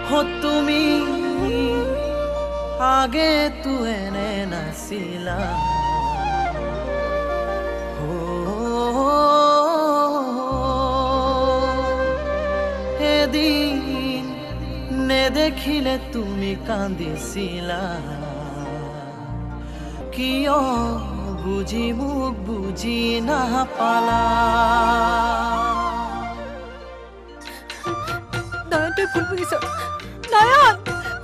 हो তুমি आगे तू एने नासिला हो এদিন নেদেখিলে তুমি কান্দিছিলা কিয় বুঝি মুখ বুঝি নাপালা নয়ন তুই ভুল বুঝিছ নয়ন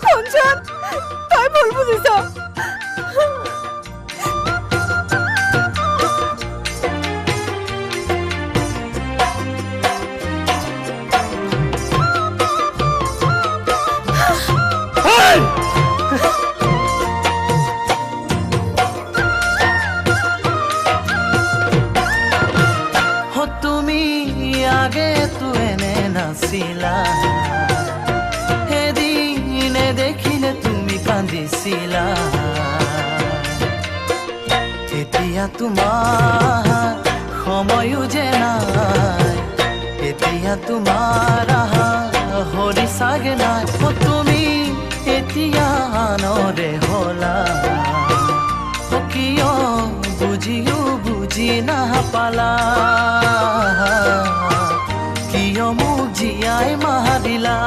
শুনছন তই ভুল বুঝিছ हो তুমি আগে তু এনে নাছিলা এদিনে দেখিলে তুমি কান্দিছিলা এতিয়া তোমাৰ সময়ো যে নাই এতিয়া তোমাৰ হৰি চাগে নাই हो তুমি এতিয়া আনৰে হলা কিয় বুঝিও বুঝি নাপালা কিয় মোক জীয়াই মাৰিলা